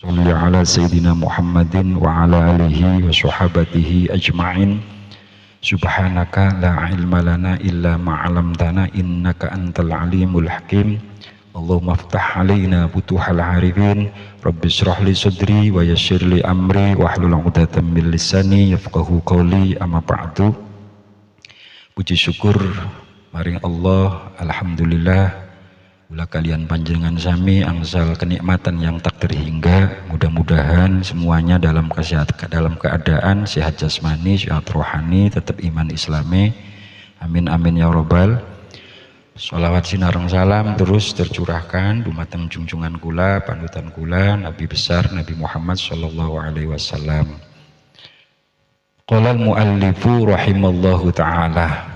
Sholli ala Sayyidina Muhammadin wa ala alihi wa sahabatihi ajma'in. Subhanaka la ilma lana illa ma'alamtana innaka antal alimul hakim. Allahumma aftah alaina butuhal harifin. Rabbi syrah li sadri wa yassir li amri wahlul 'uqdatam min lisani yafqahu qawli. Amma ba'du. Puji syukur maring Allah, alhamdulillah. Ulah kalian panjenengan sami angsal kenikmatan yang tak terhingga. Mudah-mudahan semuanya dalam keadaan sehat jasmani, sehat rohani, tetap iman islami. Amin amin ya robbal. Sholawat sinareng salam terus tercurahkan dumateng junjungan kula, panutan kula, Nabi besar Nabi Muhammad sallallahu alaihi wasallam. Qala al-muallifu rahimallahu taala,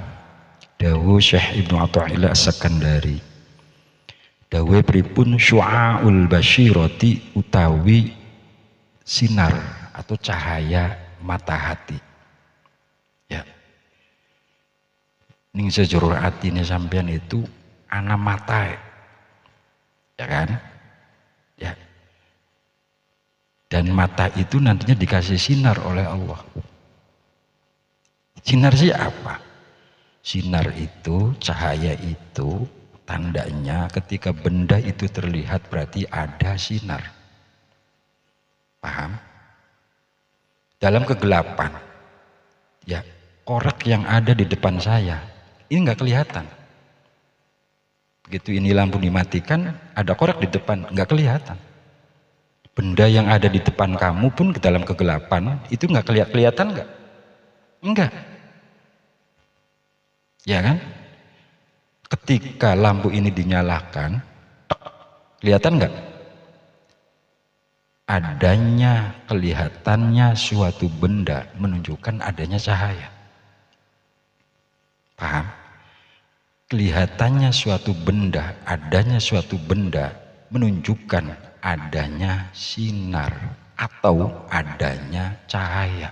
dawuh Syekh Ibnu Athaillah As-Sakandari, dawe pripun syu'aul basyirati utawi sinar atau cahaya mata hati. Ya. Ning sejero atine sampean itu ana mata. Ya kan? Ya. Dan mata itu nantinya dikasih sinar oleh Allah. Sinar siapa? Sinar itu, cahaya itu tandanya ketika benda itu terlihat berarti ada sinar. Paham? Dalam kegelapan, ya, korek yang ada di depan saya ini nggak kelihatan. Begitu ini lampu dimatikan, ada korek di depan, nggak kelihatan. Benda yang ada di depan kamu pun ke dalam kegelapan itu nggak kelihatan nggak? Enggak. Ya kan? Ketika lampu ini dinyalakan, kelihatan nggak? Adanya, kelihatannya suatu benda menunjukkan adanya cahaya. Paham? Kelihatannya suatu benda, adanya suatu benda menunjukkan adanya sinar atau adanya cahaya.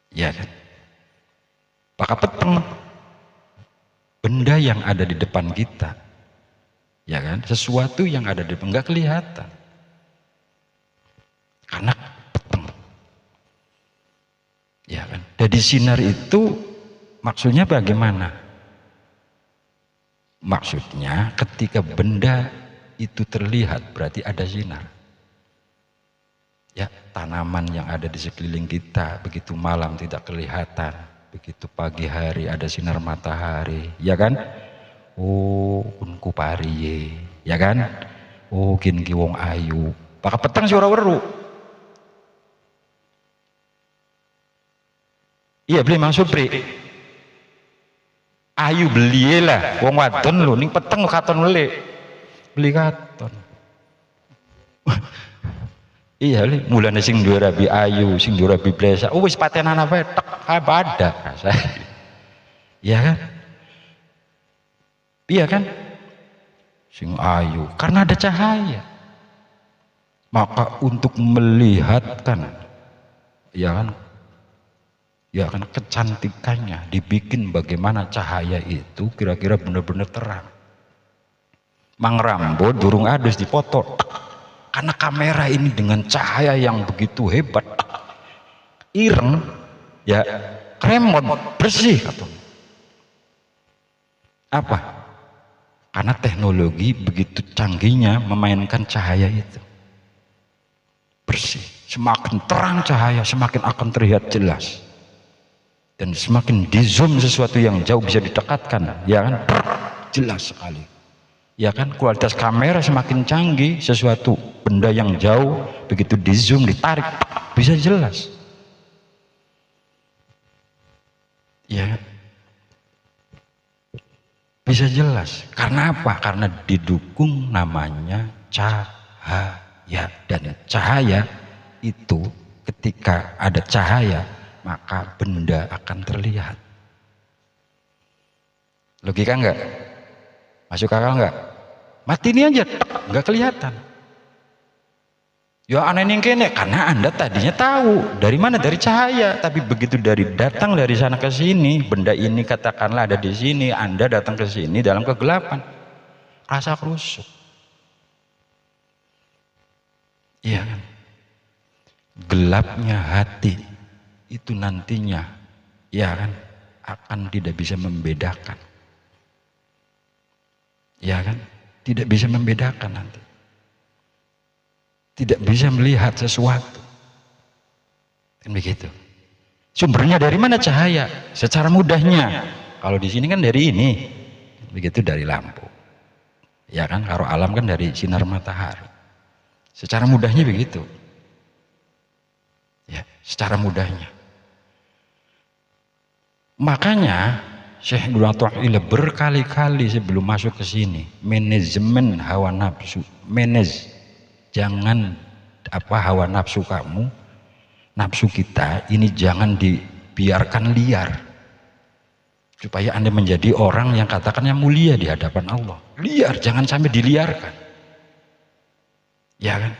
Ya kan? Maka peteng benda yang ada di depan kita, ya kan, sesuatu yang ada di depan nggak kelihatan karena peteng, ya kan. Jadi sinar itu maksudnya bagaimana? Maksudnya ketika benda itu terlihat berarti ada sinar. Ya, tanaman yang ada di sekeliling kita begitu malam tidak kelihatan, begitu pagi hari ada sinar matahari, ya kan? Oh, unku pariye, ya kan? Oh, kin ki wong ayu. Paka peteng si ora weru. Iya, beli maksud pri. Ayu beli lah, wong wadon lho ning peteng katon beli. Beli katon. Iya li, mulane sing duwe rabi ayu, sing duwe rabi blesa, oh wis patenan apa tek ada. Iya kan? Iya kan? Sing ayu karena ada cahaya. Maka untuk melihatkan, ya kan? Ya kan, kecantikannya dibikin bagaimana cahaya itu kira-kira benar-benar terang. Mang Rambo durung adus dipoto. Karena kamera ini dengan cahaya yang begitu hebat, ireng, ya, kremon, bersih. Apa? Karena teknologi begitu canggihnya memainkan cahaya itu. Bersih. Semakin terang cahaya, semakin akan terlihat jelas. Dan semakin di zoom sesuatu yang jauh bisa didekatkan, ya kan? Jelas sekali. Ya kan, kualitas kamera semakin canggih, sesuatu benda yang jauh begitu di zoom, ditarik, bisa jelas. Ya, bisa jelas. Karena apa? Karena didukung namanya cahaya. Dan cahaya itu ketika ada cahaya maka benda akan terlihat. Logika enggak? Masuk akal enggak? Mati ini aja, enggak kelihatan. Ya aneh nih kene, karena Anda tadinya tahu dari mana, dari cahaya, tapi begitu datang dari sana ke sini, benda ini katakanlah ada di sini, Anda datang ke sini dalam kegelapan, rasa kerusuk. Iya kan? Gelapnya hati itu nantinya, ya kan, akan tidak bisa membedakan. Ya kan? Tidak bisa membedakan nanti. Tidak bisa melihat sesuatu. Kan begitu. Sumbernya dari mana cahaya? Secara mudahnya. Kalau di sini kan dari ini. Begitu dari lampu. Ya kan? Kalau alam kan dari sinar matahari. Secara mudahnya begitu. Ya, secara mudahnya. Makanya Syekh Abdul Atwa'ila berkali-kali sebelum masuk ke sini, manajemen hawa nafsu, jangan hawa nafsu kamu, nafsu kita ini jangan dibiarkan liar, supaya Anda menjadi orang yang katakannya mulia di hadapan Allah. Liar, jangan sampai diliarkan, ya kan?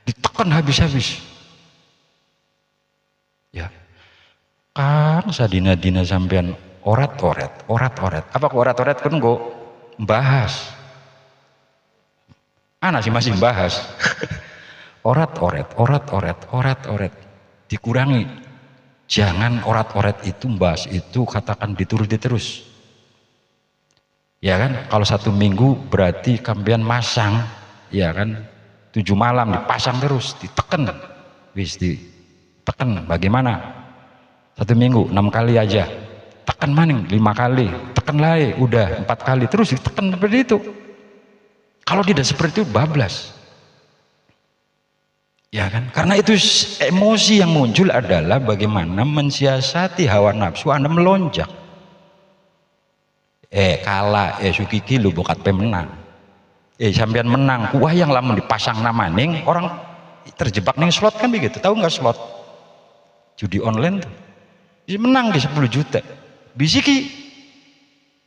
Ditekan habis-habis, ya. Kang sadina-dina sampean orat-oret. Apa kok orat-oret kan kok bahas. Anak sih masih bahas. Orat-oret. Dikurangi. Jangan orat-oret itu bahas itu katakan dituruti terus. Ya kan? Kalau 1 minggu berarti kampian masang, ya kan? 7 malam dipasang terus, ditekan. Wis ditekan bagaimana? 1 minggu 6 kali aja, tekan maning 5 kali, tekan lagi udah 4 kali, terus ditekan seperti itu. Kalau tidak seperti itu bablas, ya kan? Karena itu emosi yang muncul adalah bagaimana mensiasati hawa nafsu Anda melonjak. Kalah, sukiki lu bokat pemenang. Sampean menang, wah yang lama dipasang nama ning orang terjebak ning slot kan begitu. Tahu nggak slot? Judi online tuh. Bisa menang di 10 juta. Bisiki.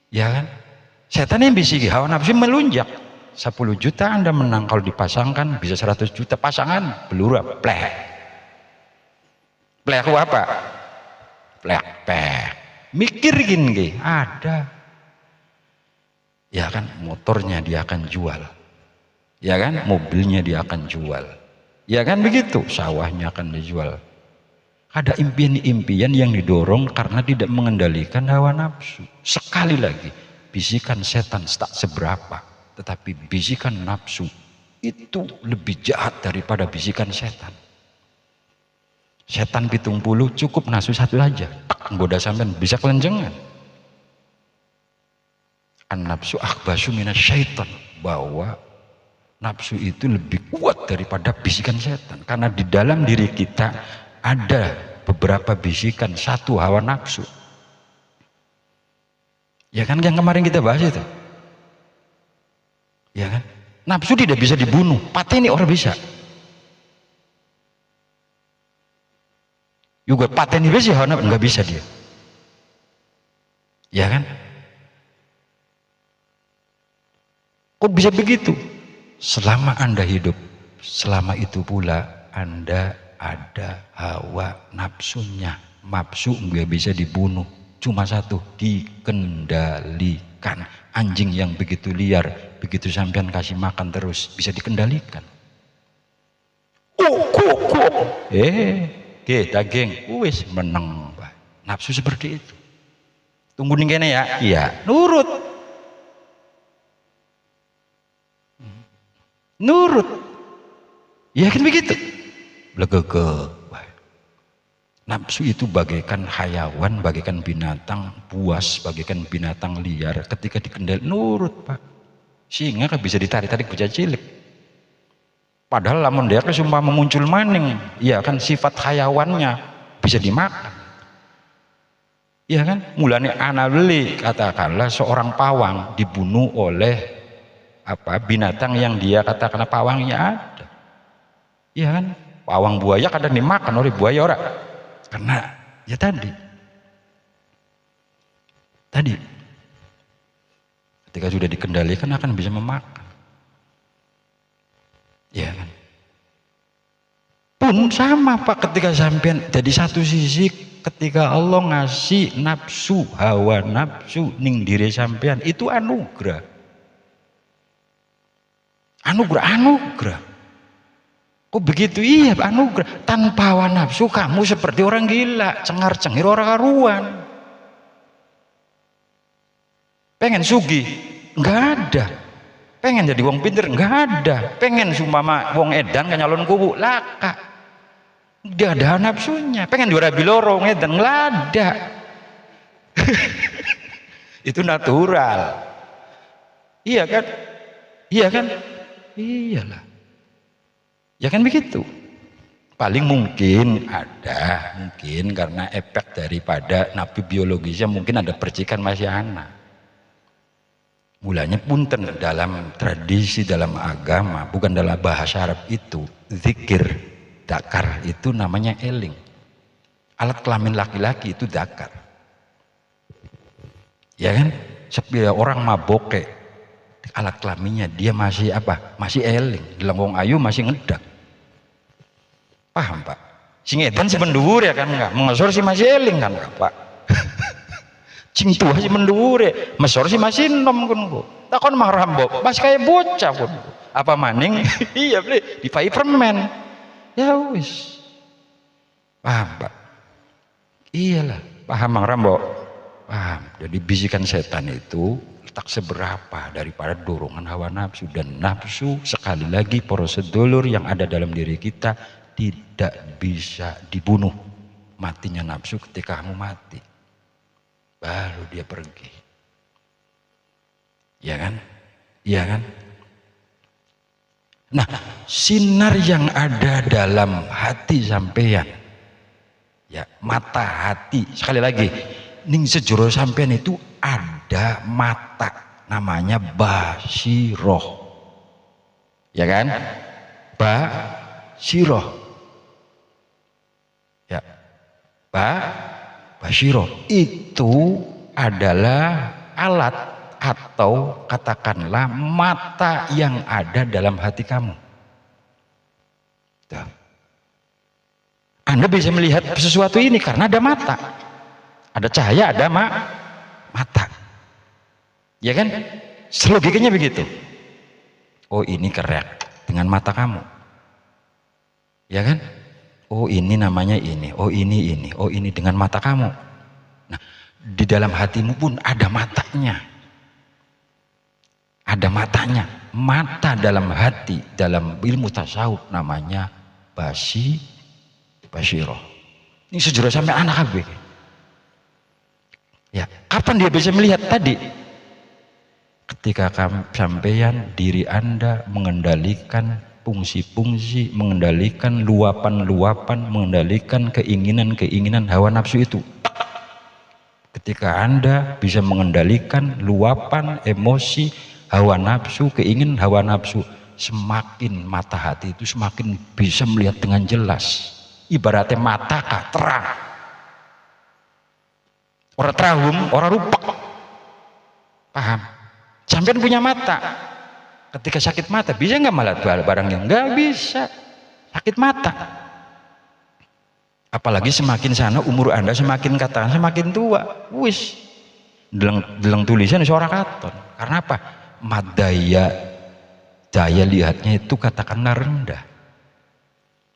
Ya kan? Setan yang bisiki, hawa nafsu melunjak. 10 juta Anda menang, kalau dipasangkan bisa 100 juta pasangan, peluru plek. Plek apa? Plek. Mikir gini, ada. Ya kan, motornya dia akan jual. Ya kan, mobilnya dia akan jual. Ya kan begitu, sawahnya akan dijual. Ada impian-impian yang didorong karena tidak mengendalikan hawa nafsu. Sekali lagi, bisikan setan tak seberapa, tetapi bisikan nafsu itu lebih jahat daripada bisikan setan. Setan 70 cukup nafsu 1 aja, tak menggoda sampean bisa kelenjengan. An-nafsu akhbasu minasyaiton, bahwa nafsu itu lebih kuat daripada bisikan setan, karena di dalam diri kita ada beberapa bisikan, 1 hawa nafsu. Ya kan, yang kemarin kita bahas itu. Ya kan? Nafsu tidak bisa dibunuh, pateni orang bisa. Juga pateni bisa hawa nafsu nggak bisa dia. Ya kan? Kok bisa begitu? Selama Anda hidup, selama itu pula Anda ada hawa nafsunya. Nafsu nggak bisa dibunuh, cuma 1, dikendalikan. Anjing yang begitu liar, begitu sampean kasih makan terus bisa dikendalikan. Daging wis meneng, nafsu seperti itu. Tunggu nih kene ya. Iya, nurut. Ya kan begitu. Legegeg. Nafsu itu bagaikan hayawan, bagaikan binatang buas, bagaikan binatang liar. Ketika dikendali nurut, Pak. Singa kan bisa ditarik-tarik bocah cilik. Padahal lamun dia sumpah memuncul maning, ya kan sifat hayawannya bisa dimakan. Ya kan? Mulane ana beli, katakanlah seorang pawang dibunuh oleh binatang yang dia katakan pawangnya ada. Ya kan? Pawang buaya kadang dimakan oleh buaya orang, karena ya tadi ketika sudah dikendalikan akan bisa memakan. Ya kan? Pun sama Pak, ketika sampean jadi satu sisi, ketika Allah ngasih nafsu, hawa nafsu ning diri sampean, itu anugerah. Oh begitu, iya anugerah. Tanpa hawa nafsu kamu seperti orang gila, cengar-cengir orang karuan. Pengen sugi, nggak ada. Pengen jadi wong pinter, nggak ada. Pengen sumpama wong edan ke nyalon kubu, laka. Nggak ada nafsunya. Pengen juara biloro, wong edan, nggak ada. Itu natural. Iya kan? Iya kan? Iyalah. Ya kan begitu. Paling mungkin ada, mungkin karena efek daripada napi biologisnya mungkin ada percikan masih anak. Mulanya punten dalam tradisi, dalam agama, bukan dalam bahasa Arab itu, zikir dakar itu namanya eling. Alat kelamin laki-laki itu dakar. Ya kan? Seperti orang maboke, alat kelaminnya dia masih apa? Masih eling. Dalam wong ayu masih ngedak. Paham Pak? Sing edan si menduwur ya kan enggak? Mengesor si masih eling kan enggak Pak? Sing tua si menduwur ya, mesor si masih enom kan Bu. Takon mah rambo, pas kayak bocah pun. Apa maning? Iya beli, dipai permen. Ya wis. Paham Pak? Iyalah, paham Mang Rambo? Paham. Jadi bisikan setan itu tak seberapa daripada dorongan hawa nafsu, dan nafsu sekali lagi poros sedulur yang ada dalam diri kita tidak bisa dibunuh. Matinya nafsu ketika kamu mati, baru dia pergi. Ya kan? Iya kan? Nah, sinar yang ada dalam hati sampeyan, ya mata hati, sekali lagi ning sejero sampeyan itu ada mata namanya basiroh, ya kan? Basiroh, ya, basiroh itu adalah alat atau katakanlah mata yang ada dalam hati kamu. Tuh. Anda bisa melihat sesuatu ini karena ada mata, ada cahaya, ada mata, ya kan? Logikanya begitu. Oh ini kerek dengan mata kamu, ya kan? Oh ini namanya ini, oh ini, oh ini dengan mata kamu. Nah di dalam hatimu pun ada matanya, ada matanya. Mata dalam hati dalam ilmu tasawuf namanya basiroh. Ini sejujurnya sampai anak AB. Ya, kapan dia bisa melihat tadi? Ketika sampeyan diri Anda mengendalikan fungsi-fungsi, mengendalikan luapan-luapan, mengendalikan keinginan-keinginan hawa nafsu itu. Ketika Anda bisa mengendalikan luapan emosi, hawa nafsu, keinginan hawa nafsu, semakin mata hati itu semakin bisa melihat dengan jelas. Ibaratnya mata terang. Orang terahum, orang rupak. Paham? Sampean punya mata. Ketika sakit mata, bisa nggak malah barang yang nggak bisa. Sakit mata. Apalagi semakin sana umur Anda semakin katakan semakin tua. Wis. Deleng tulisan suara katon. Karena apa? Daya lihatnya itu katakanlah rendah.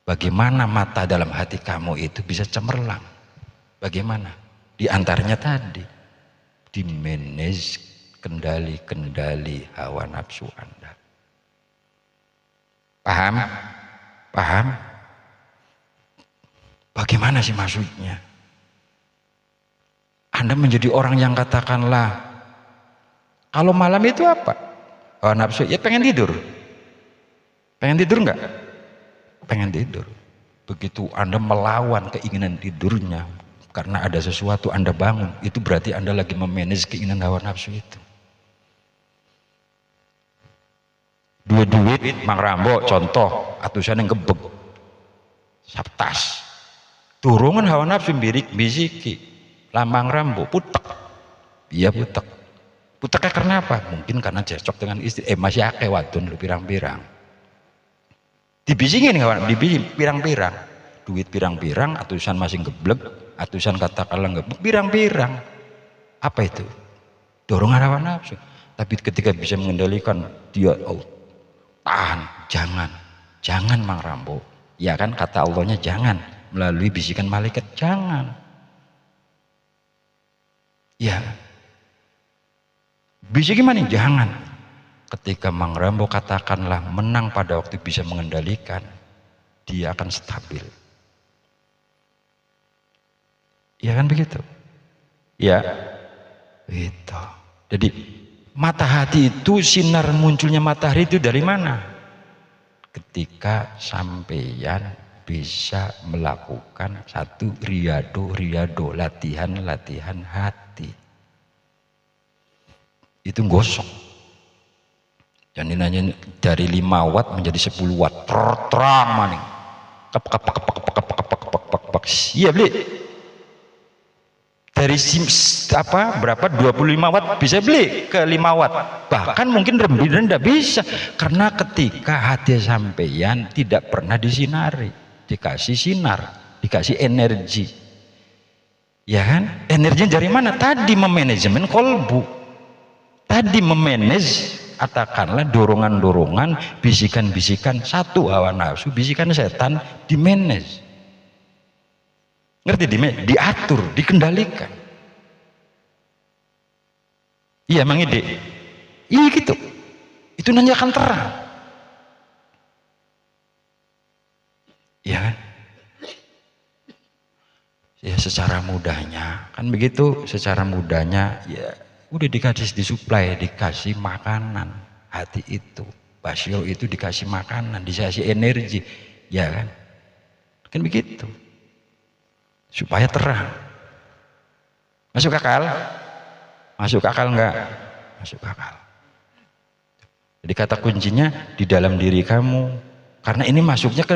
Bagaimana mata dalam hati kamu itu bisa cemerlang? Bagaimana? Di antaranya tadi, di manage kendali hawa nafsu Anda. Paham? Paham? Bagaimana sih maksudnya? Anda menjadi orang yang katakanlah, kalau malam itu apa? Hawa nafsu, ya pengen tidur. Pengen tidur enggak? Pengen tidur. Begitu Anda melawan keinginan tidurnya, karena ada sesuatu Anda bangun, itu berarti Anda lagi memanage keinginan hawa nafsu itu. Duit Mang Rambo contoh atusan yang gebek sabtas turungan hawa nafsu birik bisiki Mang Rambo putek, iya puteknya karena apa? Mungkin karena cocok dengan istri, masih akeh wadon lu pirang-pirang dibisingin kawan, dibising pirang-pirang duit pirang-pirang, atusan masih geblek, atusan katakanlah gebek pirang-pirang. Apa itu? Dorongan hawa nafsu. Tapi ketika bisa mengendalikan dia, oh tahan, jangan, jangan Mang Rambo. Ya kan, kata Allahnya jangan, melalui bisikan malaikat jangan. Ya, bisa gimana? Jangan. Ketika Mang Rambo katakanlah menang pada waktu bisa mengendalikan, dia akan stabil. Ya kan begitu? Ya, itu. Jadi mata hati itu, sinar munculnya matahari itu dari mana? Ketika sampeyan bisa melakukan satu riyado, latihan hati. Itu gosok. Jadi nanya dari 5 watt menjadi 10 watt. Terang maning. Iya beli. Dari berapa 25 watt bisa beli ke 5 watt, bahkan mungkin lebih rendah bisa, karena ketika hati sampeyan tidak pernah disinari, dikasih sinar, dikasih energi, ya kan? Energinya dari mana? Tadi memanajemen kolbu, tadi memanage, katakanlah dorongan-dorongan, bisikan-bisikan satu hawa nafsu, bisikan setan dimanage. Ngerti? Diatur, dikendalikan. Iya Mang Ide, iya gitu. Itu nanti akan terang. Ya kan? Ya secara mudahnya kan begitu, secara mudahnya ya udah disuplai, dikasih makanan hati itu, Basyiro itu dikasih makanan, dikasih energi, ya kan? Kan begitu. Supaya terang. Masuk akal? Masuk akal enggak? Masuk akal. Jadi kata kuncinya di dalam diri kamu, karena ini masuknya ke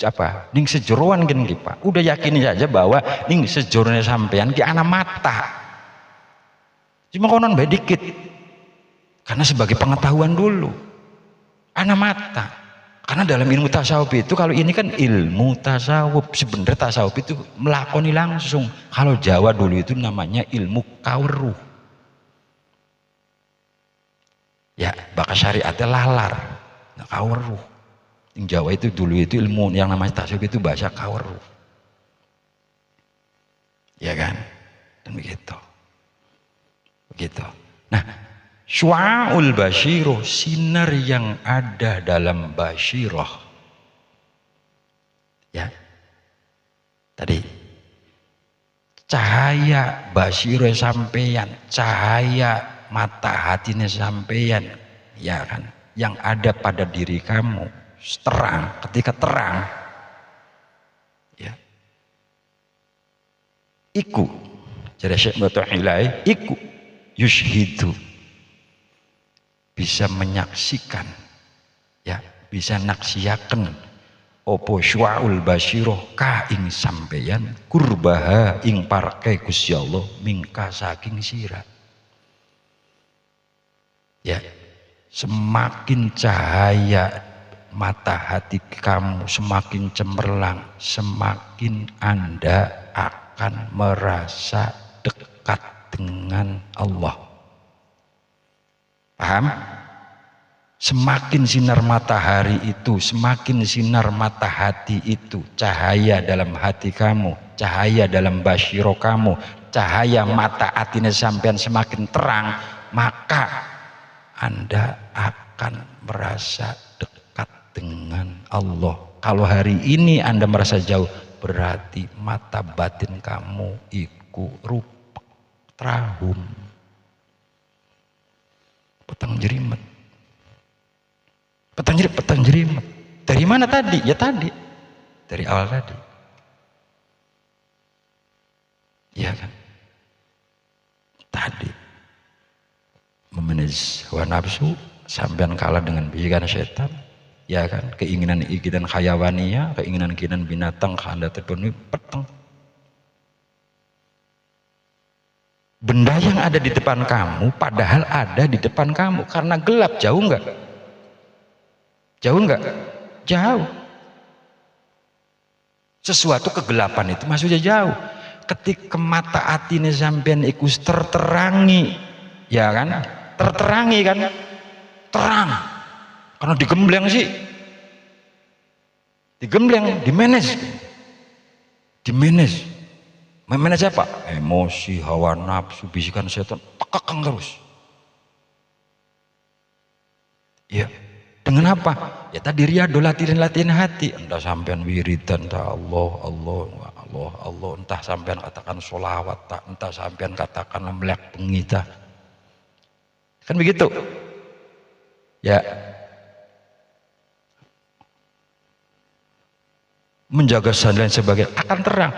apa? Ning sejeroan gini Pak. Udah yakin saja bahwa ning sejeroan sampean ki ana mata. Cuma konon bae dikit. Karena sebagai pengetahuan dulu. Ana mata. Karena dalam ilmu tasawuf itu, kalau ini kan ilmu tasawuf, sebenarnya tasawuf itu melakoni langsung. Kalau Jawa dulu itu namanya ilmu kaweruh. Ya, bakal syariatnya lalar. Nah, kaweruh. Yang Jawa itu dulu itu ilmu yang namanya tasawuf itu bahasa kaweruh. Ya kan? Dan begitu. Begitu. Nah, Syu'aul Basyiroh, sinar yang ada dalam Basyiroh. Ya. Tadi cahaya Basyiroh sampeyan, cahaya mata hatinya sampeyan, ya kan? Yang ada pada diri kamu, terang, ketika terang. Ya. Iku, jadi Syekh Mu'tahilai, iku yushhidu, bisa menyaksikan, ya, bisa naksiaken opo syu'aul basyiroh ka ing sampeyan kurbaha ing parke Gusti Allah mingka saking sira. Ya, semakin cahaya mata hati kamu semakin cemerlang, semakin Anda akan merasa dekat dengan Allah. Paham? Semakin sinar matahari itu, semakin sinar mata hati itu, cahaya dalam hati kamu, cahaya dalam basyiro kamu, cahaya mata hatinya sampean semakin terang, maka Anda akan merasa dekat dengan Allah. Kalau hari ini Anda merasa jauh, berarti mata batin kamu iku rupak trahum. Petang jerimet. Petang jerimet. Dari mana tadi? Ya tadi. Dari awal tadi. Iya kan? Tadi. Memanage hawa nafsu, sampean kalah dengan bisikan setan. Ya kan? Keinginan khayawaniyah, keinginan binatang Anda terpenuhi, petang. Benda yang ada di depan kamu padahal ada di depan kamu karena gelap. Jauh enggak? Jauh enggak? Jauh. Sesuatu kegelapan itu maksudnya jauh. Ketika mata atine sampean ikus terterangi, ya kan? Terterangi kan? Terang. Karena digembleng sih. digembleng, dimanage. Memanage apa? Emosi, hawa nafsu, bisikan setan, tekekang terus. Ya, dengan apa? Ya tadi riyadhah, latihan hati. Entah sampean wiridan, entah Allah, entah sampean katakan sholawat, entah sampean katakan melek pengita. Kan begitu? Ya. Menjaga dan sebagainya akan terang.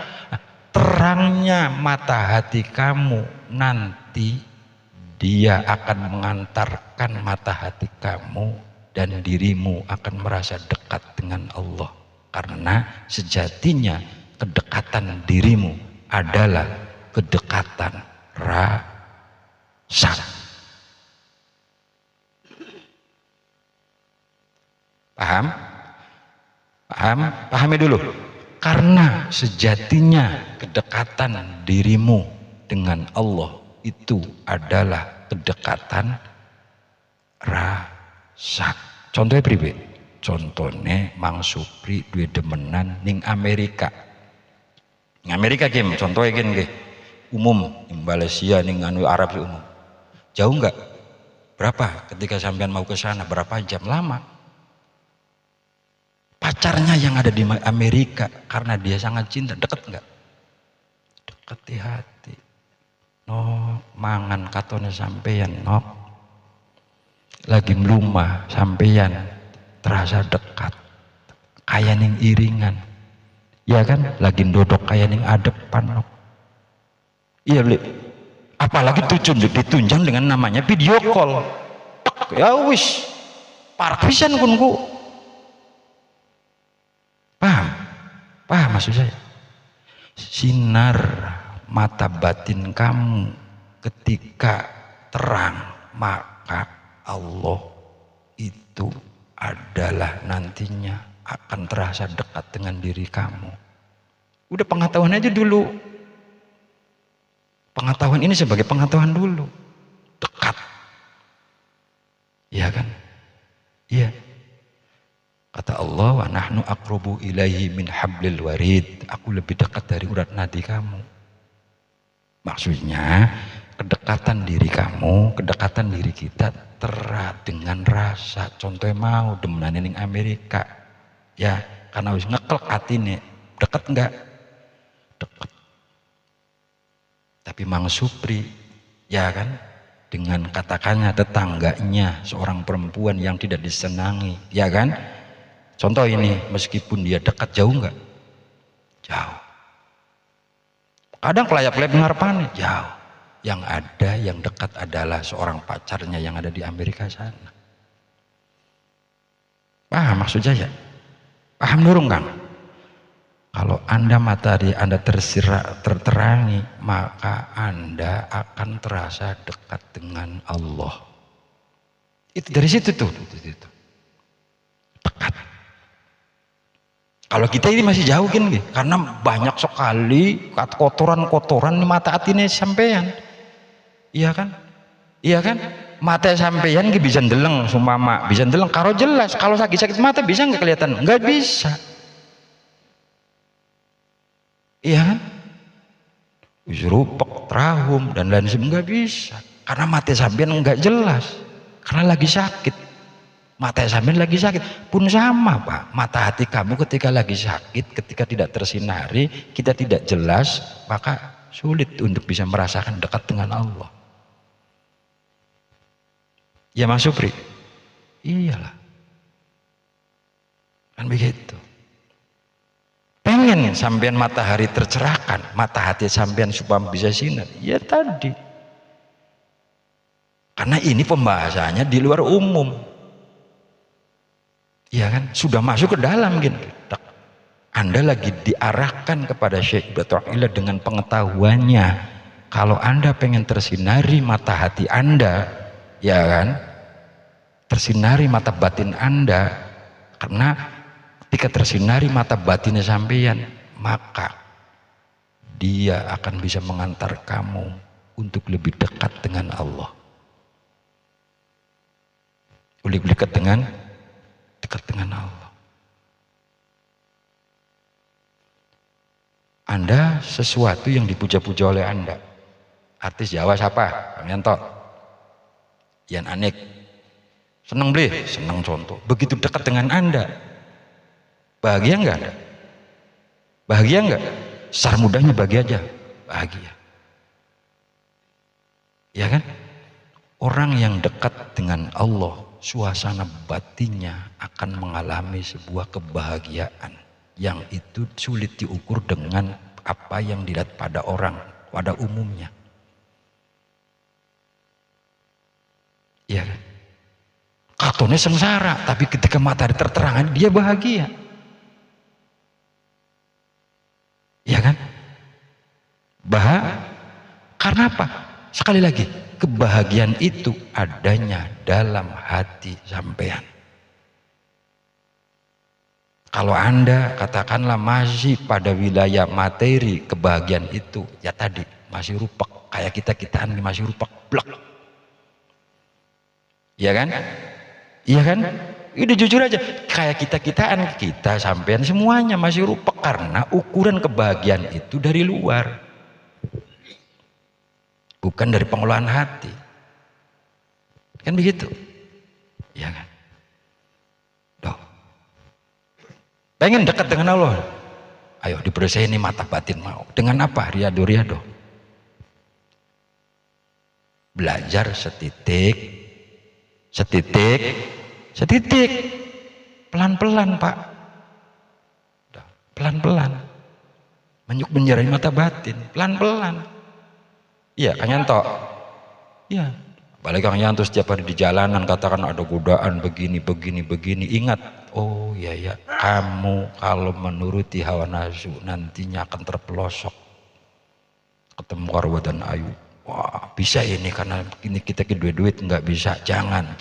Terangnya mata hati kamu nanti dia akan mengantarkan mata hati kamu dan dirimu akan merasa dekat dengan Allah, karena sejatinya kedekatan dirimu adalah kedekatan rasa. Pahami dulu. Karena sejatinya kedekatan dirimu dengan Allah itu adalah kedekatan rasa. Contohnya pribadi. Contohnya Mang Supri duwe demenan ning Amerika. Ning Amerika game contohnya gini umum ning Malaysia ning Arab umum. Jauh enggak? Berapa ketika sampean mau ke sana? Berapa jam? Lama. Pacarnya yang ada di Amerika karena dia sangat cinta, deket enggak? Deket di hati. No, mangan katone sampeyan nok. Lagi melumah sampeyan terasa dekat. Kayak ning iringan. Ya kan? Lagi dodok kayak ning adepan nok. Iya, Li. Apalagi ditunjang dengan namanya video call. Ya wis. Parah pisan kunku. Paham maksud saya? Sinar mata batin kamu ketika terang, maka Allah itu adalah nantinya akan terasa dekat dengan diri kamu. Udah pengetahuan aja dulu. Pengetahuan ini sebagai pengetahuan dulu. Dekat. Iya kan? Iya. Kata Allah, wa nahnu aqrabu ilaihi min hablil warid. Aku lebih dekat dari urat nadi kamu. Maksudnya, kedekatan diri kamu, kedekatan diri kita terat dengan rasa. Contohnya mau demenan ning Amerika. Ya, karena wis ngeklek atine. Dekat enggak? Dekat. Tapi Mang Supri, ya kan? Dengan katakannya tetangganya seorang perempuan yang tidak disenangi, ya kan? Contoh ini, meskipun dia dekat, jauh enggak? Jauh. Kadang kelayap-layap ngarepane, jauh. Yang ada, yang dekat adalah seorang pacarnya yang ada di Amerika sana. Paham maksud saya? Paham durung Kang? Kalau Anda matahari Anda terterangi, maka Anda akan terasa dekat dengan Allah. Itu dari situ tuh. Dekat. Kalau kita ini masih jauh kan, karena banyak sekali kotoran-kotoran di mata hatinya sampean. Iya kan? Iya kan? Mata sampean bisa ndeleng sumpama, bisa ndeleng karo jelas. Kalau sakit-sakit mata bisa nggak kelihatan? Nggak bisa. Iya kan? Rupek, terahum dan lain sebagainya nggak bisa. Karena mata sampean nggak jelas. Karena lagi sakit. Mata sampean lagi sakit pun sama Pak. Mata hati kamu ketika lagi sakit, ketika tidak tersinari, kita tidak jelas, maka sulit untuk bisa merasakan dekat dengan Allah. Ya Mas Supri? Iyalah. Kan begitu. Pengen sampean matahari tercerahkan, mata hati sampean supaya bisa sinar. Ya tadi. Karena ini pembahasannya di luar umum. Ya kan, sudah masuk ke dalam gitu. Anda lagi diarahkan kepada Syekh Ibrahim dengan pengetahuannya. Kalau Anda pengen tersinari mata hati Anda, ya kan, tersinari mata batin Anda, karena ketika tersinari mata batinnya sampeyan, maka dia akan bisa mengantar kamu untuk lebih dekat dengan Allah. Lebih dekat dengan Allah. Anda sesuatu yang dipuja-puja oleh Anda. Artis Jawa siapa? Kang Yanto. Yan Anik. Seneng beli, seneng contoh. Begitu dekat dengan Anda, bahagia enggak Anda? Bahagia enggak? Secara mudahnya bahagia aja, bahagia. Ya kan? Orang yang dekat dengan Allah, suasana batinnya akan mengalami sebuah kebahagiaan yang itu sulit diukur dengan apa yang dilihat pada orang, pada umumnya. Ya kan? Katanya sengsara, tapi ketika matahari terterangan dia bahagia. Ya kan? Karena apa? Sekali lagi, kebahagiaan itu adanya dalam hati sampean. Kalau Anda katakanlah masih pada wilayah materi, kebahagiaan itu ya tadi masih rupak, kayak kita-kitaan masih rupak, blok. Iya kan? Iya kan? Udah jujur aja, kayak kita-kitaan, kita sampean semuanya masih rupak karena ukuran kebahagiaan itu dari luar, bukan dari pengolahan hati. Kan begitu? Iya kan? Doh. Pengen dekat dengan Allah, ayo dibersih ini mata batin mau. Dengan apa? Riado. Belajar setitik, pelan-pelan Pak, pelan-pelan, menyerai mata batin, pelan-pelan. Iya Kang Yanto, iya. Apalagi Kang Yanto setiap hari di jalanan katakan ada godaan begini, ingat, oh iya, kamu kalau menuruti hawa nafsu nantinya akan terpelosok, ketemu Karwa dan Ayu. Wah bisa ini karena ini kita ke duit nggak bisa, jangan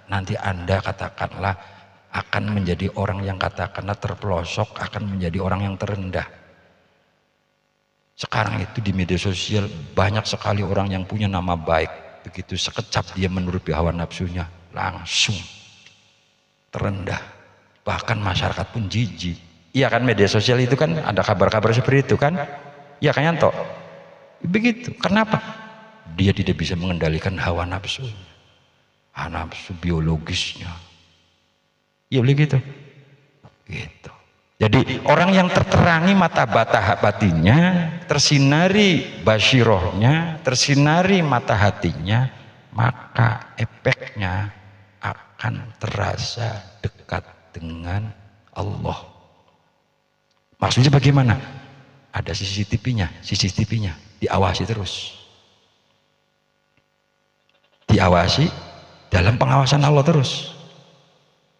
nanti Anda katakanlah akan menjadi orang yang katakanlah terpelosok, akan menjadi orang yang terendah. Sekarang itu di media sosial banyak sekali orang yang punya nama baik, begitu sekejap dia menuruti hawa nafsunya langsung terendah, bahkan masyarakat pun jijik. Iya kan, media sosial itu kan ada kabar-kabar seperti itu kan. Iya kan Yanto? Begitu. Kenapa? Dia tidak bisa mengendalikan hawa nafsunya, nafsu biologisnya. Ya boleh gitu. Gitu. Jadi orang yang terterangi mata batinnya, tersinari basyirohnya, tersinari mata hatinya, maka efeknya akan terasa dekat dengan Allah. Maksudnya bagaimana? Ada CCTV-nya, diawasi terus. Diawasi dalam pengawasan Allah terus.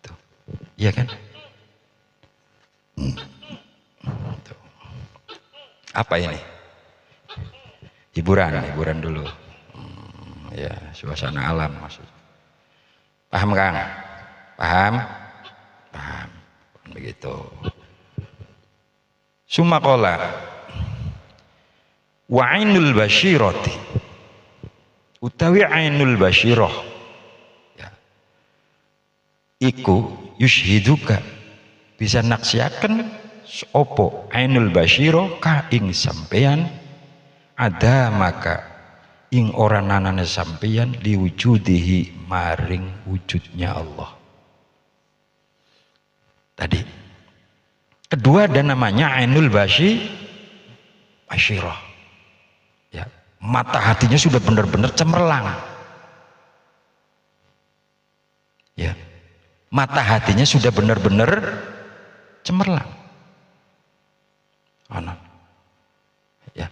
Tuh. Iya kan? Tuh. Apa ini? Hiburan dulu. Ya, suasana alam maksudnya. Paham Kang? Paham? Begitu. Sumakola wa ainul basyirati, utawi ainul basyiroh ya, iku yushhiduka, bisa naksiaken opo ainul basyiroh ka ing sampeyan, ada maka ing ora nanane sampeyan liwujudihi maring wujudnya Allah. Tadi kedua ada namanya ainul basyiroh ya, mata hatinya sudah benar-benar cemerlang ya, mata hatinya sudah benar-benar cemerlang ya.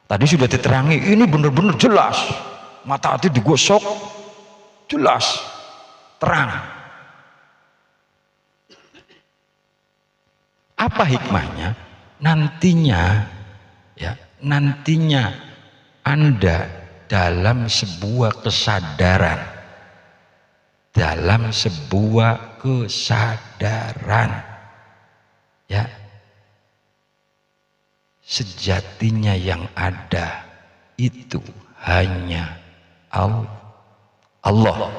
Tadi sudah diterangi, ini benar-benar jelas, mata hati digosok jelas terang. Apa hikmahnya? Nantinya Anda dalam sebuah kesadaran, ya, sejatinya yang ada itu hanya Allah.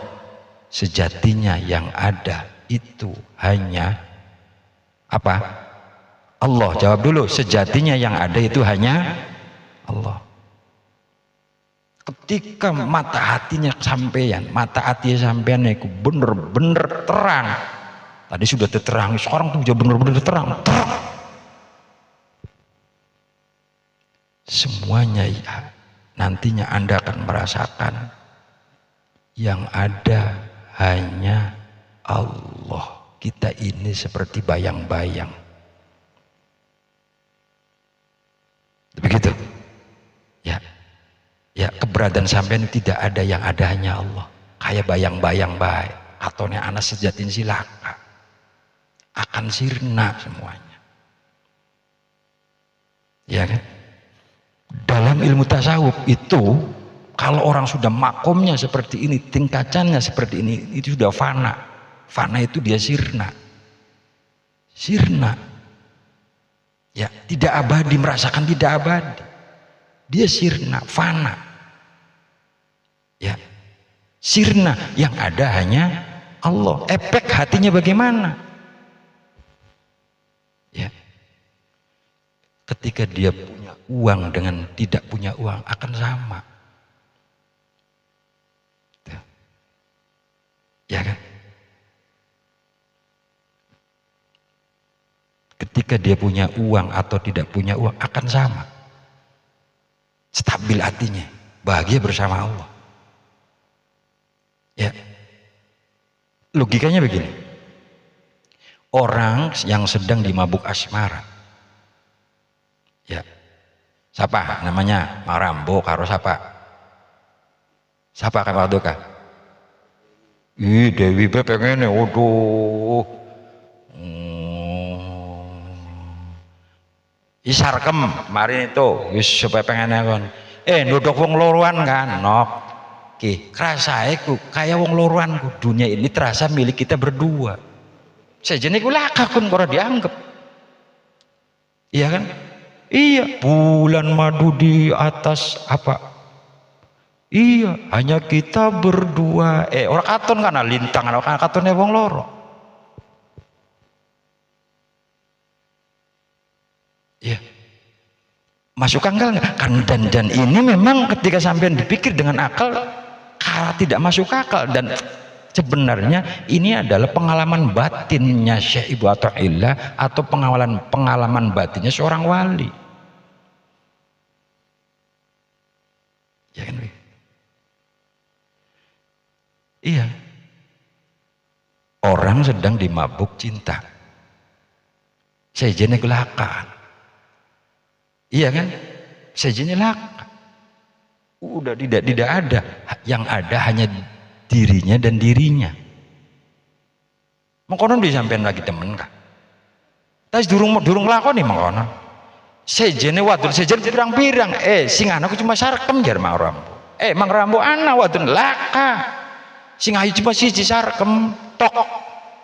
Sejatinya yang ada itu hanya apa? Allah. Jawab dulu, sejatinya yang ada itu hanya Allah. Ketika mata hatinya sampean, mata hati sampean itu bener-bener terang. Tadi sudah terang, sekarang tuh bener-bener terang. Semuanya ya, nantinya Anda akan merasakan yang ada hanya Allah. Kita ini seperti bayang-bayang. Begitu. Ya. Ya, keberadaan sampean tidak ada, yang ada hanya Allah. Kayak bayang-bayang baik. Atone anak sejatin silaka. Akan sirna semuanya. Ya kan? Dalam ilmu tasawuf itu, kalau orang sudah makomnya seperti ini, tingkatannya seperti ini, itu sudah fana. Fana itu dia sirna. Sirna. Ya, tidak abadi, merasakan tidak abadi. Dia sirna, fana. Ya. Sirna, yang ada hanya Allah. Efek hatinya bagaimana? Ya. Ketika dia punya uang dengan tidak punya uang akan sama. Ya kan? Ketika dia punya uang atau tidak punya uang akan sama. Stabil hatinya, bahagia bersama Allah. Ya. Logikanya begini. Orang yang sedang dimabuk asmara. Ya. Siapa namanya? Marambo karo siapa? Siapa kan waktu kah? Dewi pengen waduh. Isarkem kemarin itu wis supaya pengen kon. Ndodok wong loruan kan nok. Ki, krasae ku kaya wong loruan ku. Dunia ini terasa milik kita berdua. Sejene ku lakakun ora dianggap. Iya kan? Iya, bulan madu di atas apa? Iya, hanya kita berdua. Orang katon kan lintang, orang katonnya wong loro. Ya, masuk akal nggak? Kan dan ini memang ketika sampean dipikir dengan akal, tidak masuk akal. Dan sebenarnya ini adalah pengalaman batinnya Syekh Ibu Athaillah atau pengalaman batinnya seorang wali. Ya kan? Iya. Orang sedang dimabuk cinta. Sejene kelakaan. Iya kan? Sejene laka. Udah tidak ada. Yang ada hanya dirinya dan dirinya. Mengkonon disampaikan lagi temen kah? Tapi durung lakoni mengkonon. Sejene wadon sejene pirang-pirang. Sing anakku cuma sarkem jar Mang Rambo. Mang Rambo anak wadon laka. Sing ayu cuma siji sarkem tok.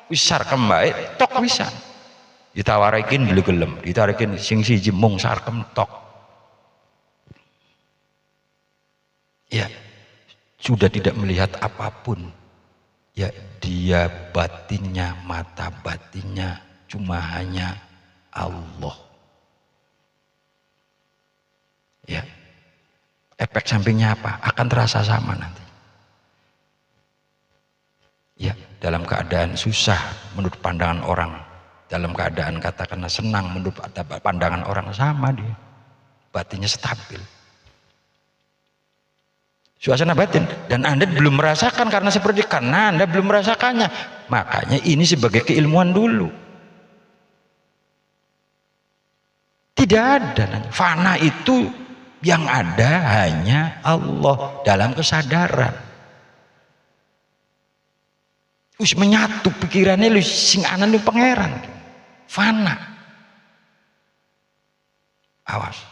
Wis sarkem bae tok wisan. Ditawarikin beli gelem, ditarikin sing siji mung sarkem tok. Ya, sudah tidak melihat apapun. Ya, dia batinnya, mata batinnya cuma hanya Allah. Ya, efek sampingnya apa? Akan terasa sama nanti. Ya, dalam keadaan susah menurut pandangan orang. Dalam keadaan katakanlah senang menurut pandangan orang sama dia. Batinnya stabil. Suasana batin. Dan Anda belum merasakan karena Anda belum merasakannya. Makanya ini sebagai keilmuan dulu. Tidak ada. Fana itu yang ada hanya Allah dalam kesadaran. Us menyatu pikirannya lu sing anan lu pangeran. Fana. Awas.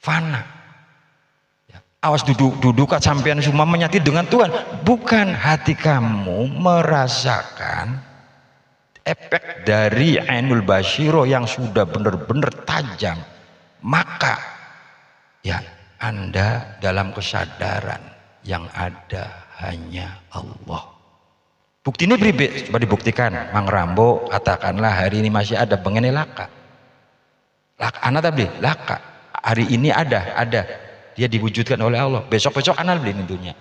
Fana. Ya. Awas duduk sampean semua menyatu dengan Tuhan. Bukan, hati kamu merasakan efek dari Ainul Basyiro yang sudah benar-benar tajam. Maka ya Anda dalam kesadaran yang ada hanya Allah. Bukti ini coba dibuktikan. Mang Rambo katakanlah hari ini masih ada bengene laka. Laka, ana tadi laka. Hari ini ada. Dia diwujudkan oleh Allah. Besok-besok ana beli di dunia.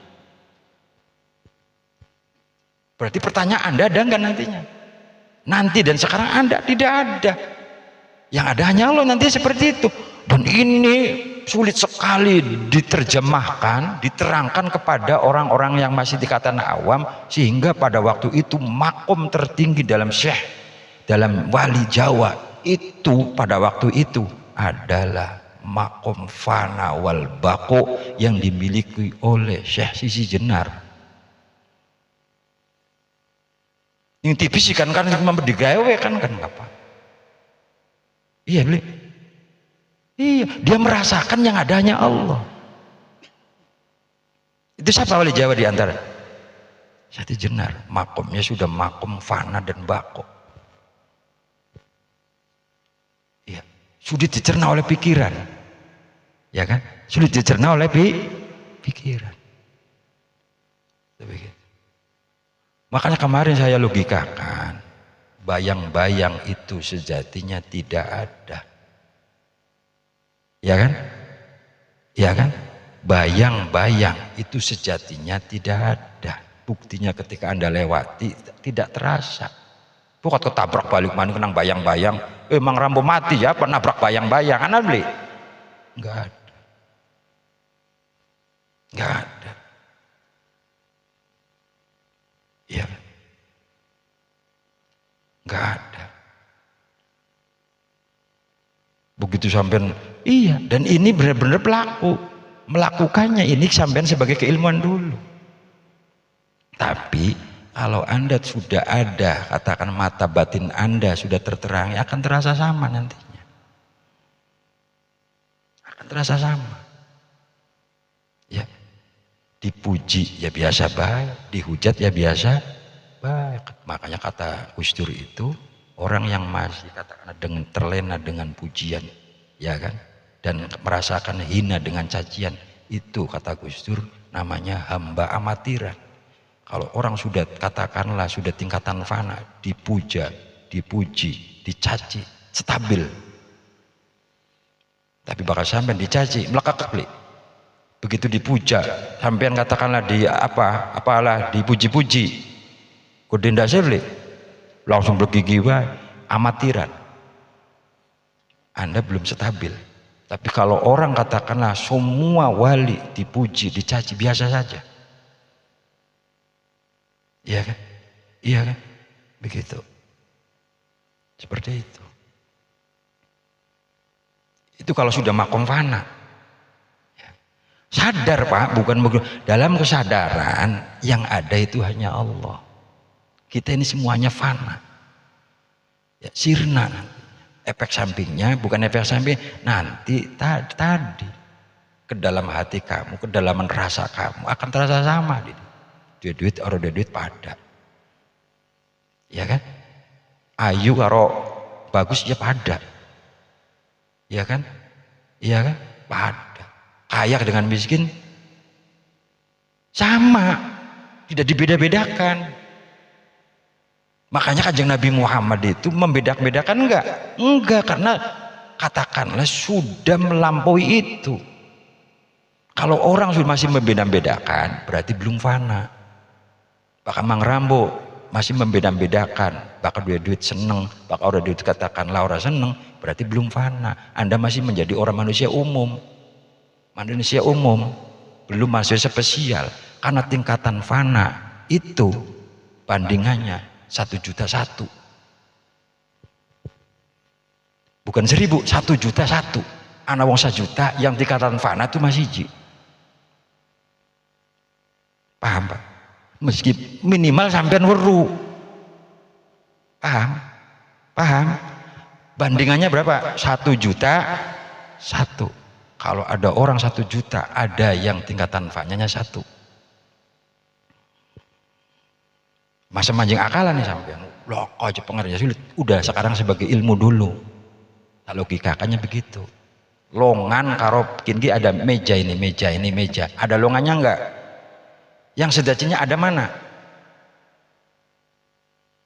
Berarti pertanyaan Anda ada enggak nantinya? Nanti dan sekarang Anda tidak ada. Yang ada hanya Allah nanti seperti itu. Dan ini sulit sekali diterjemahkan, diterangkan kepada orang-orang yang masih dikatakan awam, sehingga pada waktu itu makom tertinggi dalam syekh, dalam wali Jawa itu pada waktu itu adalah makom fana wal bako yang dimiliki oleh Syekh Sisi Jenar. Yang tipis kan memberdigawe kan apa? Iya, Bli. Iya, dia merasakan yang adanya Allah. Itu siapa wali Jawa di antara? Siti Jenar, makomnya sudah makom fana dan bako. Iya, sulit dicerna oleh pikiran. Ya kan? Sulit dicerna oleh pikiran. Makanya kemarin saya logikakan, bayang-bayang itu sejatinya tidak ada. Ya kan? Ya kan? Bayang-bayang itu sejatinya tidak ada. Buktinya ketika Anda lewati tidak terasa. Pokok ketabrak balik mana kenang bayang-bayang. Emang Rambo mati ya penabrak bayang-bayang. Anda beli? Enggak ada. Enggak ada. Ya. Enggak ada. Begitu sampean, iya, dan ini benar-benar pelaku melakukannya ini sampean sebagai keilmuan dulu. Tapi kalau Anda sudah ada, katakan mata batin Anda sudah terterangi, akan terasa sama nantinya. Akan terasa sama. Ya. Dipuji ya biasa baik, dihujat ya biasa baik. Makanya kata Gus Dur itu, orang yang masih katakan dengan terlena dengan pujian, ya kan, dan merasakan hina dengan cacian, itu kata Gus Dur namanya hamba amatiran. Kalau orang sudah katakanlah sudah tingkatan fana, dipuja, dipuji, dicaci, stabil. Tapi bakal sampai dicaci, melekak beli. Begitu dipuja, sampean katakanlah apalah dipuji-puji, kudenda beli, langsung bergigi amatiran. Anda belum stabil. Tapi kalau orang katakanlah semua wali dipuji, dicaci biasa saja. Iya kan? Iya kan? Begitu. Seperti itu. Itu kalau sudah makom fana. Sadar Pak, bukan dalam kesadaran yang ada itu hanya Allah. Kita ini semuanya fana. Ya, sirna nanti. Efek sampingnya bukan efek samping nanti tadi ke dalam hati kamu, ke dalam rasa kamu akan terasa sama. Dia duit orang dia duit pada. Ya kan? Ayu karo bagus ya pada. Ya kan? Iya kan? Pada. Kaya dengan miskin sama, tidak dibeda-bedakan. Makanya Kanjeng Nabi Muhammad itu membeda-bedakan enggak, karena katakanlah sudah melampaui itu. Kalau orang sudah masih membeda-bedakan berarti belum fana. Bahkan Mang Rambo masih membeda-bedakan, bakal duit seneng, bakal orang duit katakanlah orang seneng, berarti belum fana. Anda masih menjadi orang manusia umum. Manusia umum belum masuk spesial, karena tingkatan fana itu bandingannya 1.000.000 1. Bukan 1.000, 1.000.000 1. Anak wong 1 juta yang tingkatan fana itu masih hiji. Paham Pak? Meski minimal sampean weru. Paham? Paham? Bandingannya berapa? 1.000.000 1. Kalau ada orang 1 juta, ada yang tingkatan fanya-nya 1. Masa mancing akalan nih sampean. Loh, kok pengertiannya sulit. Udah sekarang sebagai ilmu dulu. Logikakannya begitu. Longan karo kini ada meja ini, meja. Ada longannya enggak? Yang sejatinya ada mana?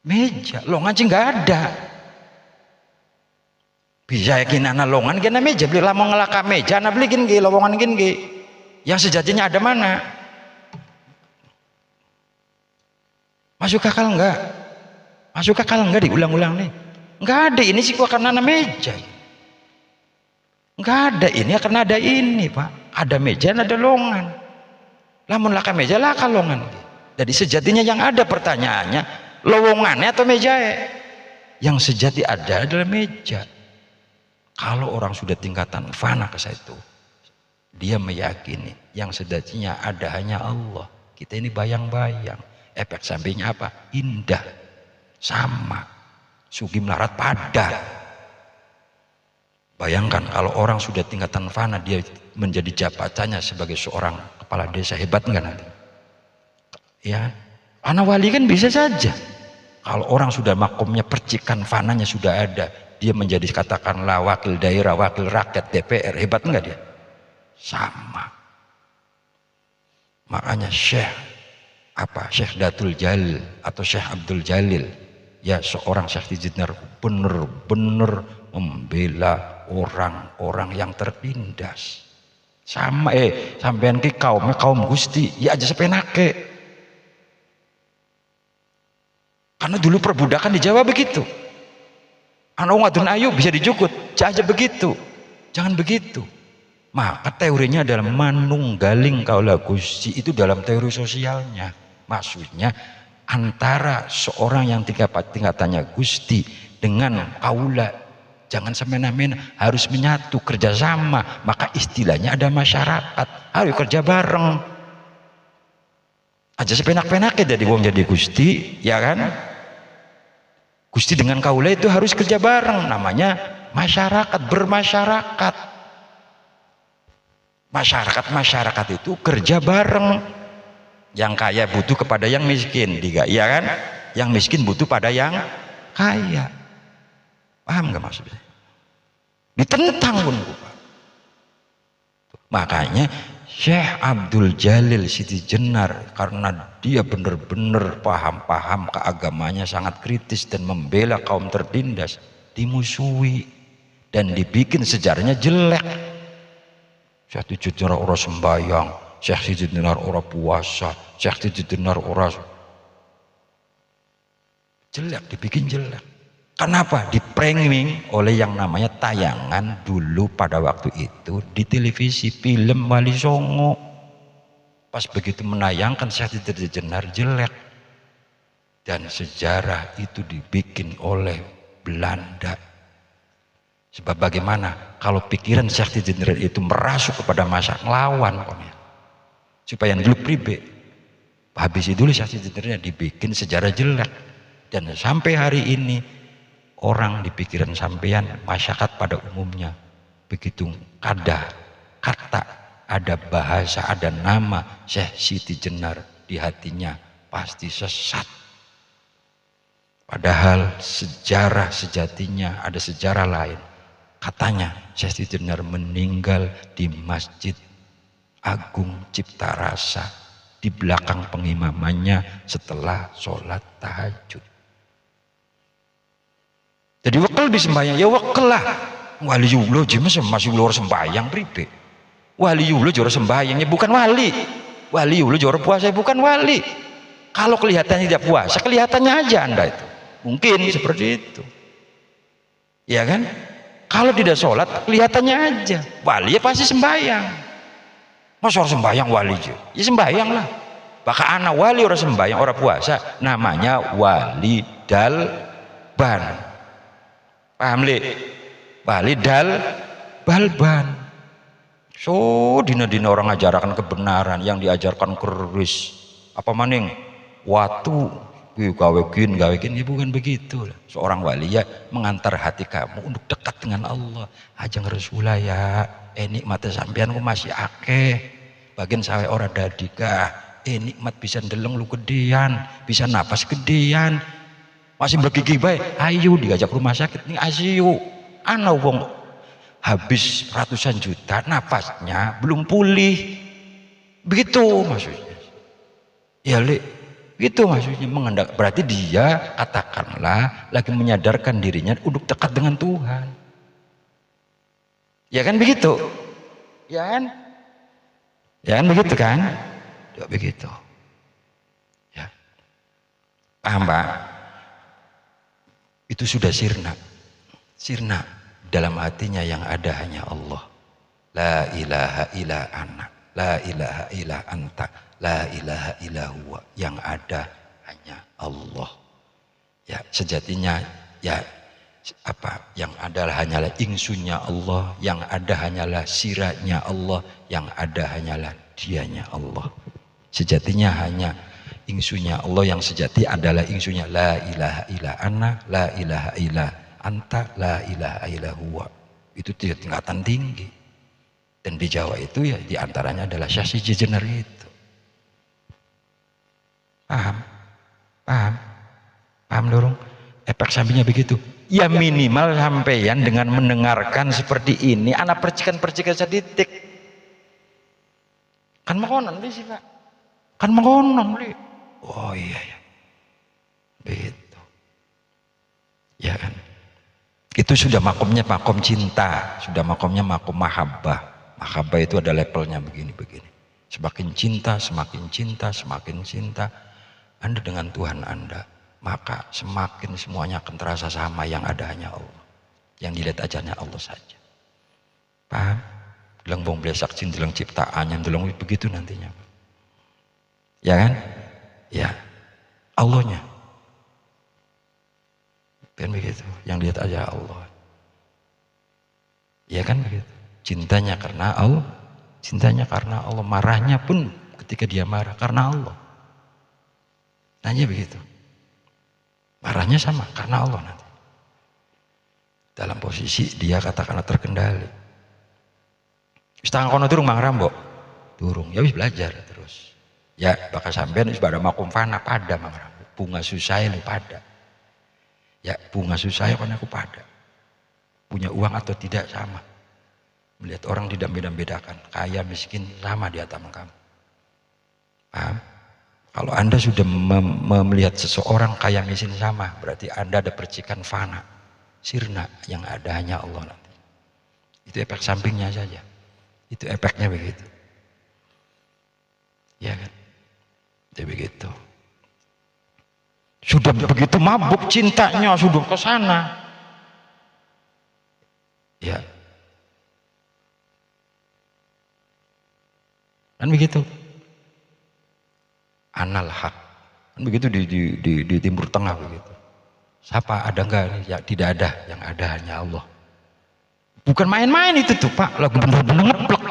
Meja. Longan sih enggak ada. bisa yakin anak longan kena meja beli lama ngelaka meja anak beli gini lowongan gini yang sejatinya ada mana? Masuk akal enggak? Masuk akal enggak diulang-ulang nih? Enggak ada, ini sih karena anak meja. Enggak ada, ini karena ada ini Pak, ada meja ada longan. Lamun laka meja laka longan. Jadi sejatinya yang ada pertanyaannya lowongannya atau meja? Yang sejati ada adalah meja. Kalau orang sudah tingkatan fana ke situ, dia meyakini yang sejatinya ada hanya Allah. Kita ini bayang-bayang. Efek sampingnya apa? Indah, sama, sugi melarat pada. Bayangkan kalau orang sudah tingkatan fana, dia menjadi jabatannya sebagai seorang kepala desa, hebat enggak nanti? Ya, anak wali kan bisa saja. Kalau orang sudah makomnya percikan fananya sudah ada, dia menjadi katakanlah wakil daerah, wakil rakyat, DPR, hebat enggak dia? Sama. Makanya Syekh Datul Jalil atau Syekh Abdul Jalil, ya seorang Syekh Tijenar benar-benar membela orang-orang yang tertindas. Sama sampean ki kaum Gusti, ya aja sepenake. Karena dulu perbudakan di Jawa begitu. Anak ngadun ayu bisa dijukut, aja begitu. Jangan begitu. Maka teorinya adalah manunggaling kaula Gusti, itu dalam teori sosialnya. Maksudnya antara seorang yang tingkatannya Gusti dengan kaula, jangan semena-mena, harus menyatu, kerjasama. Maka istilahnya ada masyarakat, ayo kerja bareng. Aja sepenak-penaknya jadi wong jadi Gusti, ya kan? Gusti dengan kaula itu harus kerja bareng, namanya masyarakat, bermasyarakat. Masyarakat itu kerja bareng. Yang kaya butuh kepada yang miskin, iya kan? Yang miskin butuh pada yang kaya. Paham nggak maksudnya? Ditentang pun Pak. Makanya Syekh Abdul Jalil Siti Jenar, karena dia benar-benar paham keagamanya sangat kritis dan membela kaum tertindas, dimusuhi dan dibikin sejarahnya jelek. Syekh Siti Jenar ora sembayang, Syekh Siti Jenar ora puasa, Syekh Siti Jenar ora jelek, dibikin jelek. Kenapa? Dipranking oleh yang namanya tayangan dulu pada waktu itu di televisi, film Wali Songo. Pas begitu menayangkan Syekh Siti Jenar jelek. Dan sejarah itu dibikin oleh Belanda. Sebab bagaimana kalau pikiran Syekh Siti Jenar itu merasuk kepada masa ngelawan, supaya dulu pribe. Habis itu Syekh Siti Jenar dibikin sejarah jelek. Dan sampai hari ini orang di pikiran sampean, masyarakat pada umumnya begitu ada kata, ada bahasa, ada nama Syekh Siti Jenar di hatinya pasti sesat. Padahal sejarah sejatinya ada sejarah lain. Katanya Syekh Siti Jenar meninggal di Masjid Agung Cipta Rasa, di belakang pengimamannya setelah sholat tahajud. Jadi wekel di sembahyang, ya wekel lah. Waliullah jemes masih luar sembahyang pribe. Waliullah juara sembahyangnya bukan wali. Waliullah juara puasa bukan wali. Kalau kelihatannya tidak puasa, kelihatannya aja Anda itu. Mungkin seperti itu. Ya kan? Kalau tidak sholat, kelihatannya aja. Wali ya pasti sembahyang. Masa orang sembahyang wali aja? Ya sembahyang lah. Bahkan anak wali orang sembahyang, orang puasa, namanya wali dalban. Paham li? Wali balban. So dina-dina orang ngajarkan kebenaran, yang diajarkan keris apa maning watu gawe gin ya bukan begitu. Seorang wali ya mengantar hati kamu untuk dekat dengan Allah. Ajang Rasulullah ya, nikmat sampean ku masih akeh, bagian sawe ora dadi kah, nikmat bisa ndeleng lu gedean, bisa napas gedean, masih bergigi baik, ayo diajak rumah sakit nih ICU. Ana wong habis ratusan juta, napasnya belum pulih. Begitu maksudnya. Ya li, gitu maksudnya mengendak. Berarti dia katakanlah lagi menyadarkan dirinya untuk dekat dengan Tuhan. Ya kan begitu? Ya kan? Ya kan begitu kan? Ya begitu. Ya. Paham Pak? Itu sudah sirna. Sirna dalam hatinya yang ada hanya Allah. La ilaha illa ana, la ilaha illa anta, la ilaha illa huwa. Yang ada hanya Allah. Ya, sejatinya ya apa yang adalah hanyalah ingsunnya Allah, yang ada hanyalah sirahnya Allah, yang ada hanyalah dianya Allah. Sejatinya hanya ingsunnya Allah, yang sejati adalah ingsunnya la ilaha illa ana, la ilaha illa anta, la ilaha illa huwa. Itu tingkatan tinggi. Dan di Jawa itu ya diantaranya adalah Syahsiji Jener itu. Paham? Paham? Paham dorong? Efek sampingnya begitu. Ya minimal sampeyan dengan mendengarkan seperti ini, anak percikan-percikan seditik. Kan makonan sih Pak. Kan makonan li. Oh iya ya. Begitu. Ya kan. Itu sudah makomnya makom cinta, sudah makomnya makom mahabbah. Mahabbah itu ada levelnya begini-begini. Semakin cinta, semakin cinta, semakin cinta Anda dengan Tuhan Anda, maka semakin semuanya akan terasa sama, yang ada hanya Allah. Yang dilihat ajarnya Allah saja. Paham? Deleng bong blesak cindeleng ciptaannya, deleng begitu nantinya. Ya kan? Ya. Allahnya. Kan begitu. Yang dilihat aja Allah. Ya kan begitu. Cintanya karena Allah. Cintanya karena Allah. Marahnya pun ketika dia marah karena Allah. Nanya begitu. Marahnya sama karena Allah nanti. Dalam posisi dia katakanlah terkendali. Setengah kono durung Mang Rambo. Durung. Ya wis belajar terus. Ya bakal sampean wis pada makum fana pada Mang Rambo. Bunga susah lu pada. Ya bunga susah kan aku pada. Punya uang atau tidak sama. Melihat orang tidak beda-bedakan. Kaya miskin sama di atas kamu. Paham? Kalau Anda sudah melihat seseorang kaya miskin sama, berarti Anda ada percikan fana, sirna, yang ada hanya Allah nanti. Itu efek sampingnya saja. Itu efeknya begitu. Ya kan? Jadi begitu. Sudah begitu mabuk cintanya, sudah ke sana. Ya. Kan begitu. Anal hak. Kan begitu di Timur Tengah begitu. Siapa ada enggak? Ya tidak ada, yang ada hanya Allah. Bukan main-main itu tuh Pak, lagi bener-bener ngeplek.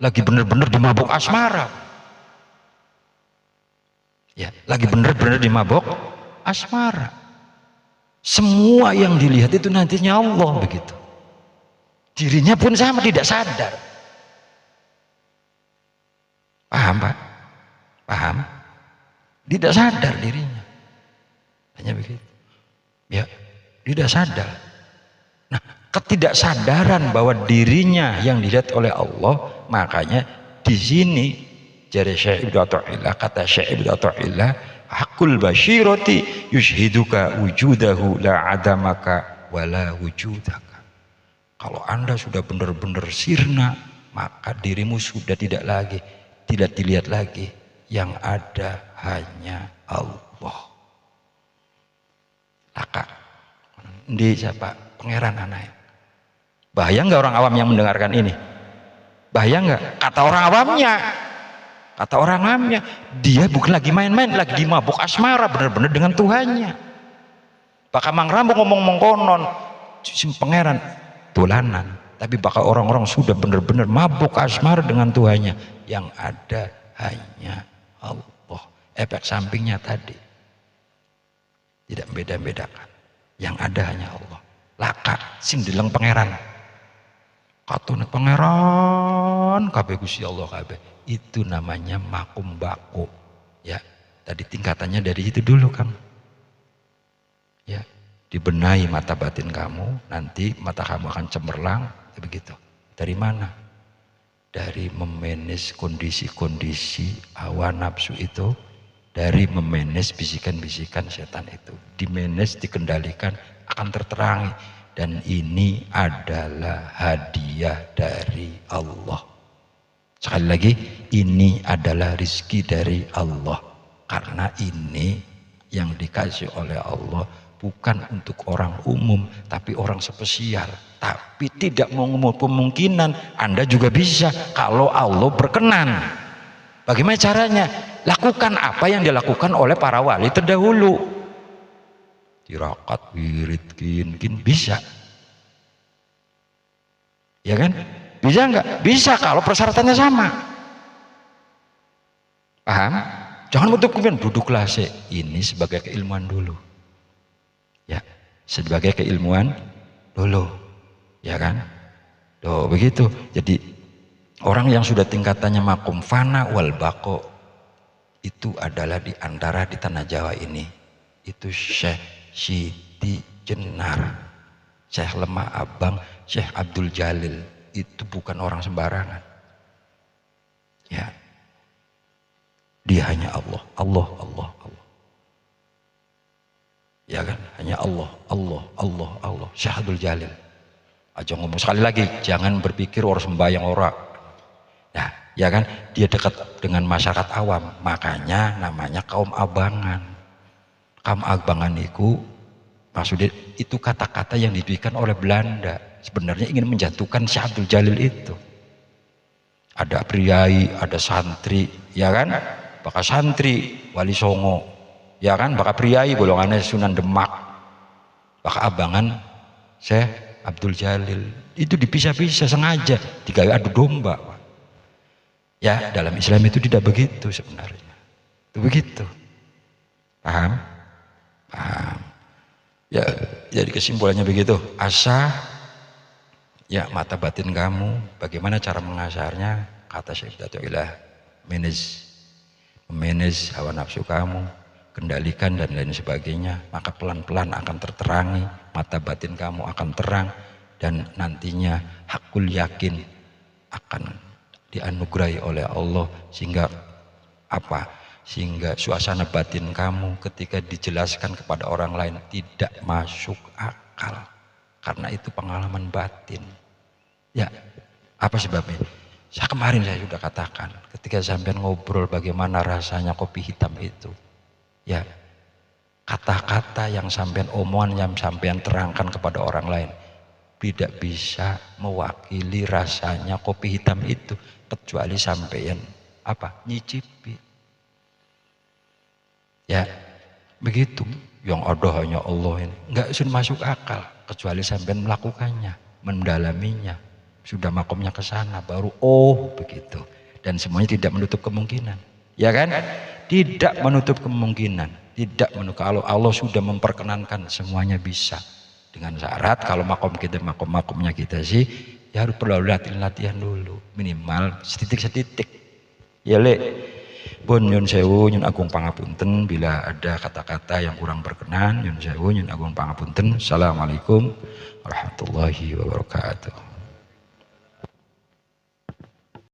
Lagi bener-bener di mabuk asmara. Ya, lagi bener-bener di mabuk asmara. Semua yang dilihat itu nantinya Allah begitu. Dirinya pun sama tidak sadar. Paham Pak? Paham? Tidak sadar dirinya. Hanya begitu. Ya, tidak sadar. Nah, ketidaksadaran bahwa dirinya yang dilihat oleh Allah, makanya di sini jari Syekh Ibnu Athaillah, kata Syekh Ibnu Athaillah, hakul basyirati yushhiduka wujudahu la adamaka wala wujudaka. Kalau Anda sudah benar-benar sirna, maka dirimu sudah tidak dilihat lagi, yang ada hanya Allah. Laka di siapa? Pangeran anak. Bahaya nggak orang awam yang mendengarkan ini? Bahaya nggak? Kata orang awamnya, dia bukan lagi main-main, lagi di mabuk asmara benar-benar dengan Tuhannya. Bakal Mang Rambo ngomong konon, pangeran dolanan. Tapi bakal orang-orang sudah benar-benar mabuk asmara dengan Tuhannya, yang ada hanya Allah. Efek sampingnya tadi tidak beda-bedakan, yang ada hanya Allah. Laka sing dileng pangeran, katune pangeran kabeh Gusti Allah kabeh. Itu namanya makum bako. Ya, tadi tingkatannya dari itu dulu Kang. Ya, dibenahi mata batin kamu, nanti mata kamu akan cemerlang. Begitu. Dari mana? Dari memanage kondisi-kondisi hawa nafsu itu, dari memanage bisikan-bisikan setan itu, dimanage, dikendalikan, akan terterangi dan ini adalah hadiah dari Allah. Sekali lagi, ini adalah rizki dari Allah, karena ini yang dikasih oleh Allah bukan untuk orang umum, tapi orang spesial. Tapi tidak mengumpul kemungkinan Anda juga bisa kalau Allah berkenan. Bagaimana caranya? Lakukan apa yang dilakukan oleh para wali terdahulu. Tirakat, wirid, kin bisa. Ya kan? Bisa enggak? Bisa kalau persyaratannya sama. Paham? Jangan menutup kemungkinan, duduklah ini sebagai keilmuan dulu. Ya, sebagai keilmuan dulu. Ya kan? Tuh, begitu. Jadi orang yang sudah tingkatannya makom fana wal bako itu adalah di antara di tanah Jawa ini. Itu Syekh Siti Jenar, Syekh Lemah Abang, Syekh Abdul Jalil. Itu bukan orang sembarangan. Ya. Dia hanya Allah, Allah, Allah, Allah. Ya kan? Hanya Allah, Allah, Allah, Allah. Syekh Abdul Jalil. Aja ngomong sekali lagi, jangan berpikir orang sembahyang orang. Nah, ya kan? Dia dekat dengan masyarakat awam, makanya namanya kaum abangan. Kaum abangan itu maksudnya itu kata-kata yang diberikan oleh Belanda. Sebenarnya ingin menjatuhkan Syekh Abdul Jalil itu. Ada priai, ada santri, ya kan? Bakal santri Wali Songo, ya kan? Bakal priai golongannya Sunan Demak, bakal abangan Syekh Abdul Jalil. Itu dipisah-pisah sengaja, digawe adu domba. Ya, dalam Islam itu tidak begitu sebenarnya. Itu begitu. Paham? Paham. Ya, jadi kesimpulannya begitu. Asa ya mata batin kamu, bagaimana cara mengasarnya? Kata Syekh Datu'ilah, manage hawa nafsu kamu, kendalikan dan lain sebagainya, maka pelan-pelan akan terterangi, mata batin kamu akan terang, dan nantinya hakul yakin akan dianugerahi oleh Allah, sehingga apa? Sehingga suasana batin kamu ketika dijelaskan kepada orang lain tidak masuk akal, karena itu pengalaman batin. Ya, apa sebabnya? Kemarin saya sudah katakan, ketika sampean ngobrol bagaimana rasanya kopi hitam itu, ya, kata-kata yang sampean omongan yang sampean terangkan kepada orang lain tidak bisa mewakili rasanya kopi hitam itu, kecuali sampean apa? Nyicipi. Ya, begitu. Yang ada hanya Allah ini, nggak sudah masuk akal, kecuali sampean melakukannya, mendalaminya. Sudah makomnya ke sana baru begitu, dan semuanya tidak menutup kemungkinan, ya kan? Tidak menutup kemungkinan, tidak menutup. Kalau Allah sudah memperkenankan semuanya bisa, dengan syarat kalau makom kita makomnya kita sih ya harus perlu latihan dulu minimal setitik ya le. Pun nyun sewu nyun agung pangapunten bila ada kata-kata yang kurang berkenan, nyun sewu nyun agung pangapunten. Assalamualaikum warahmatullahi wabarakatuh.